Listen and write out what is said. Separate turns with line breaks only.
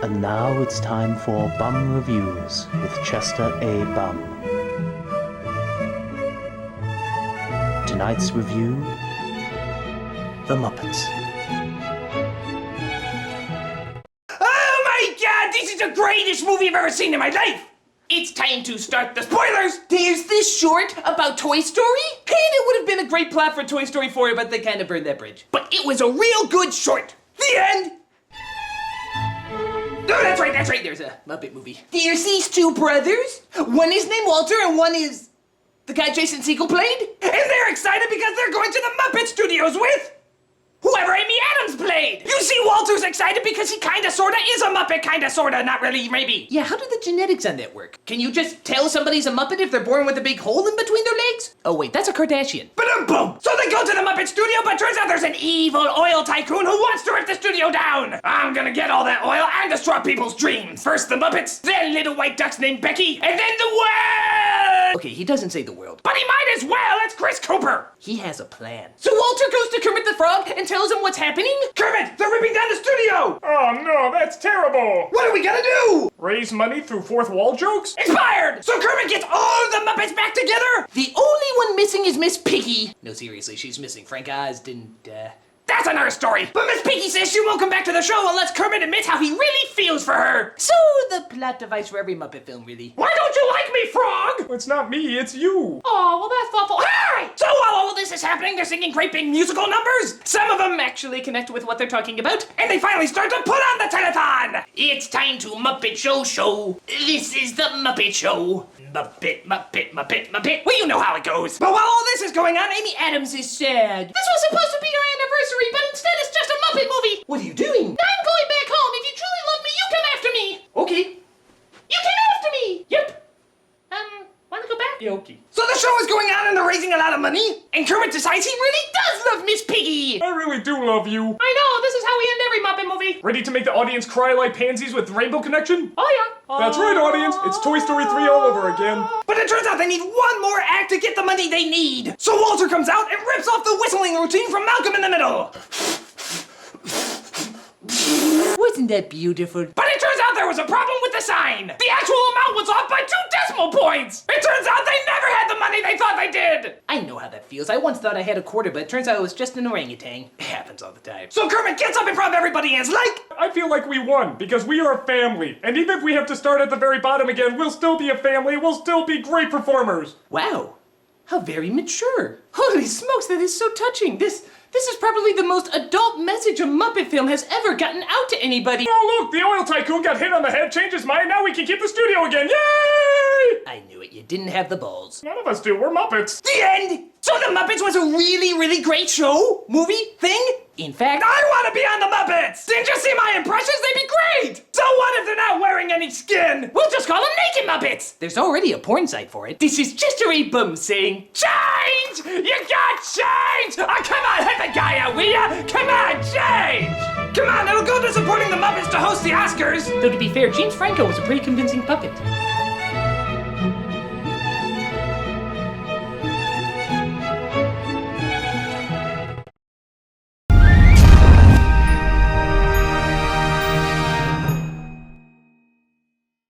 And now it's time for Bum Reviews with Chester A. Bum. Tonight's review, The Muppets.
Oh my god, this is the greatest movie I've ever seen in my life! It's time to start the spoilers! There's this short about Toy Story, and it would have been a great plot for Toy Story 4, but they kind of burned that bridge. But it was a real good short. The end! No, that's right, there's a Muppet movie. There's these two brothers. One is named Walter and one is the guy Jason Segel played. And they're excited because they're going to the Muppet Studios with whoever Amy Adams played. You see, Walter's excited because he kinda sorta is a Muppet, kinda sorta, not really, maybe. Yeah, how do the genetics on that work? Can you just tell somebody's a Muppet if they're born with a big hole in between their legs? Oh wait, that's a Kardashian. Ba-dum-bum! So they go to the Muppet studio, but turns out there's an evil oil tycoon who wants to rip the studio down. I'm gonna get all that oil and destroy people's dreams. First the Muppets, then little white ducks named Becky, and then the world! Okay, he doesn't say the world. But he might as well, it's Chris Cooper. He has a plan. So Walter goes to Kermit the Frog and tells him what's happening. Kermit, they're ripping down the studio!
Oh no, that's terrible!
What are we gonna do?
Raise money through fourth wall jokes?
Expired! So Kermit gets all of the Muppets back together? The only one missing is Miss Piggy. No, seriously, she's missing. Frank Oz didn't, That's another story! But Miss Piggy says she won't come back to the show unless Kermit admits how he really feels for her. So, the plot device for every Muppet film, really. Why don't you like me, Frog?
It's not me, it's you.
Oh, well that's thoughtful. Hi! So while all of this is happening, they're singing great big musical numbers. Some of them actually connect with what they're talking about. And they finally start to put on the telethon. It's time to Muppet Show. This is the Muppet Show. Muppet. Well, you know how it goes. But while all this is going on, Amy Adams is sad. This was supposed to be our anniversary, but instead it's just a Muppet movie. What are you doing? I'm going back home. If you truly love me, you come after me. Okay. You came after me. Yep. Wanna go back? Yeah, okay. So the show is going on and they're raising a lot of money, and Kermit decides he really does love Miss Piggy.
I really do love you.
I know, this is how we end every Muppet movie.
Ready to make the audience cry like pansies with Rainbow Connection?
Oh yeah.
That's right, audience. It's Toy Story 3 all over again.
But it turns out they need one more act to get the money they need. So Walter comes out and rips off the whistling routine from Malcolm in the Middle. Wasn't that beautiful? But it turns out there was a problem with the sign. The actual amount was off by 2 decimal points. It turns out they never had the money they thought they did. I know how that feels. I once thought I had a quarter, but it turns out it was just an orangutan. It happens all the time. So Kermit gets up in front of everybody and is like,
I feel like we won because we are a family. And even if we have to start at the very bottom again, we'll still be a family. We'll still be great performers.
Wow, how very mature. Holy smokes, that is so touching. This is probably the most adult message a Muppet film has ever gotten out to anybody.
Oh look, the oil tycoon got hit on the head, changed his mind, now we can keep the studio again, yay!
I knew it, you didn't have the balls.
None of us do, we're Muppets.
The end! So the Muppets was a really, really great show, movie, thing? In fact, I want to be on the Muppets! Didn't you see my impressions? They'd be great! So what if they're not wearing any skin? We'll just call them Naked Muppets! There's already a porn site for it. This is Chester A. Bum saying, change! You got change! Oh, come on, help a guy out, will ya? Come on, change! Come on, it'll go to supporting the Muppets to host the Oscars! Though to be fair, James Franco was a pretty convincing puppet.